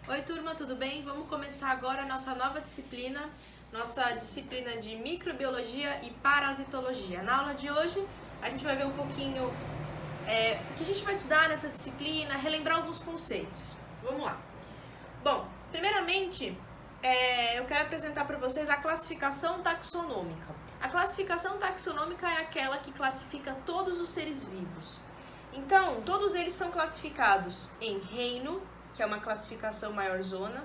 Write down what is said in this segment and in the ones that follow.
Oi turma, tudo bem? Vamos começar agora a nossa nova disciplina, nossa disciplina de microbiologia e parasitologia. Na aula de hoje a gente vai ver um pouquinho o que a gente vai estudar nessa disciplina, relembrar alguns conceitos. Vamos lá. Bom, primeiramente eu quero apresentar para vocês a classificação taxonômica. A classificação taxonômica é aquela que classifica todos os seres vivos. Então, todos eles são classificados em reino, que é uma classificação maior zona,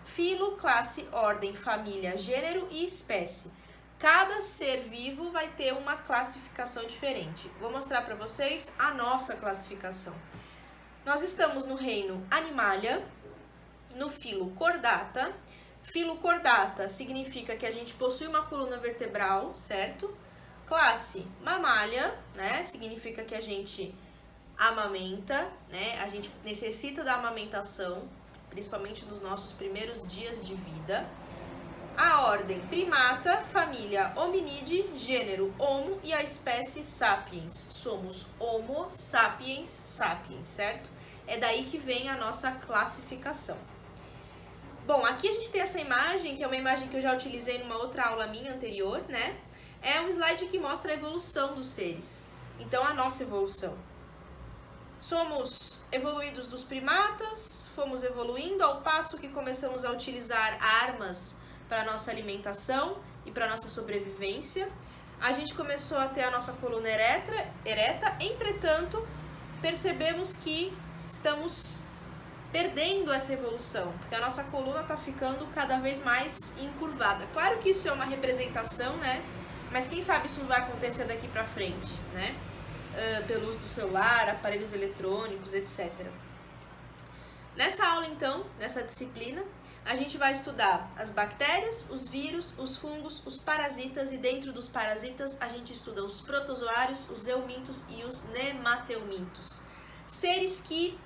filo, classe, ordem, família, gênero e espécie. Cada ser vivo vai ter uma classificação diferente. Vou mostrar para vocês a nossa classificação. Nós estamos no reino Animalia, no filo Chordata. Filo Chordata significa que a gente possui uma coluna vertebral, certo? Classe Mammalia, né? Significa que a gente amamenta, né? A gente necessita da amamentação, principalmente nos nossos primeiros dias de vida. A ordem primata, família hominide, gênero homo e a espécie sapiens. Somos homo sapiens sapiens, certo? É daí que vem a nossa classificação. Bom, aqui a gente tem essa imagem, que é uma imagem que eu já utilizei numa outra aula minha anterior, né? É um slide que mostra a evolução dos seres. Então, a nossa evolução. Somos evoluídos dos primatas, fomos evoluindo ao passo que começamos a utilizar armas para a nossa alimentação e para a nossa sobrevivência. A gente começou a ter a nossa coluna ereta, entretanto, percebemos que estamos perdendo essa evolução, porque a nossa coluna está ficando cada vez mais encurvada. Claro que isso é uma representação, né? Mas quem sabe isso não vai acontecer daqui para frente, né? Pelo uso do celular, aparelhos eletrônicos, etc. Nessa aula, então, nessa disciplina, a gente vai estudar as bactérias, os vírus, os fungos, os parasitas e dentro dos parasitas a gente estuda os protozoários, os eumintos e os nemateumintos. Seres que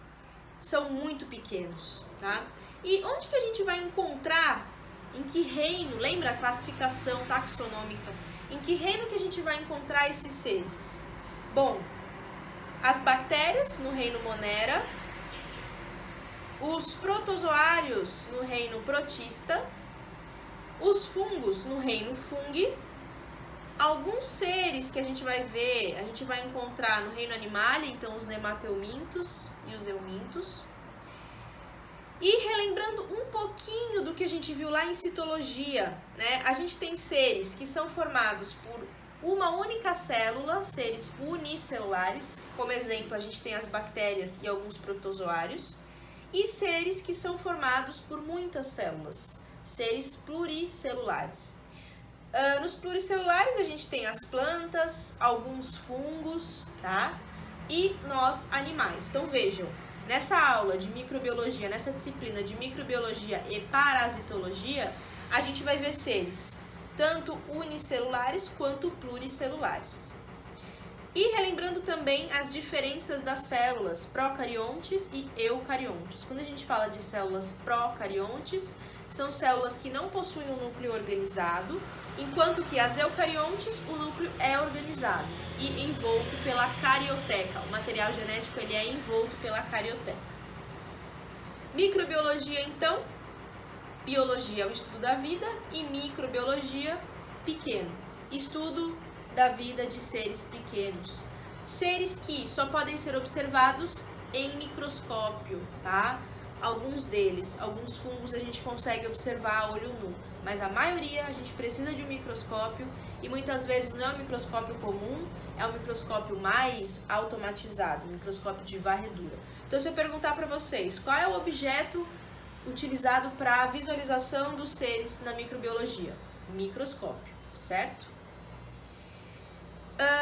são muito pequenos, tá? E onde que a gente vai encontrar, em que reino, lembra a classificação taxonômica, em que reino que a gente vai encontrar esses seres? Bom, as bactérias no reino Monera, os protozoários no reino Protista, os fungos no reino Fungi, alguns seres que a gente vai ver, a gente vai encontrar no reino Animalia, então os nemateumintos e os eumintos. E relembrando um pouquinho do que a gente viu lá em citologia, né? A gente tem seres que são formados por uma única célula, seres unicelulares, como exemplo a gente tem as bactérias e alguns protozoários, e seres que são formados por muitas células, seres pluricelulares. Nos pluricelulares a gente tem as plantas, alguns fungos, tá? E nós animais. Então vejam, nessa aula de microbiologia, nessa disciplina de microbiologia e parasitologia, a gente vai ver seres tanto unicelulares quanto pluricelulares. E relembrando também as diferenças das células procariontes e eucariontes. Quando a gente fala de células procariontes, são células que não possuem um núcleo organizado, enquanto que as eucariontes, o núcleo é organizado e envolto pela carioteca. O material genético ele é envolto pela carioteca. Microbiologia, então, biologia é o estudo da vida e microbiologia, pequeno, estudo da vida de seres pequenos. Seres que só podem ser observados em microscópio, tá? Alguns deles, alguns fungos a gente consegue observar a olho nu, mas a maioria a gente precisa de um microscópio e muitas vezes não é um microscópio comum, é um microscópio mais automatizado, um microscópio de varredura. Então, se eu perguntar para vocês, qual é o objeto utilizado para a visualização dos seres na microbiologia? Microscópio, certo?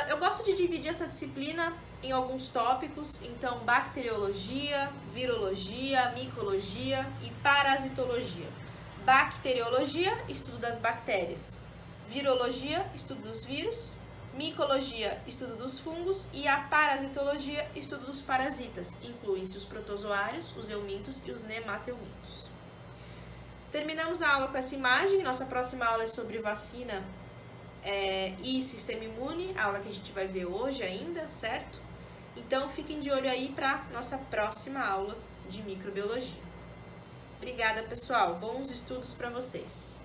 Eu gosto de dividir essa disciplina em alguns tópicos, então bacteriologia, virologia, micologia e parasitologia. Bacteriologia, estudo das bactérias. Virologia, estudo dos vírus. Micologia, estudo dos fungos. E a parasitologia, estudo dos parasitas. Incluem-se os protozoários, os eumintos e os nemateumintos. Terminamos a aula com essa imagem. Nossa próxima aula é sobre vacina e sistema imune, a aula que a gente vai ver hoje ainda, certo? Então, fiquem de olho aí para nossa próxima aula de microbiologia. Obrigada, pessoal. Bons estudos para vocês.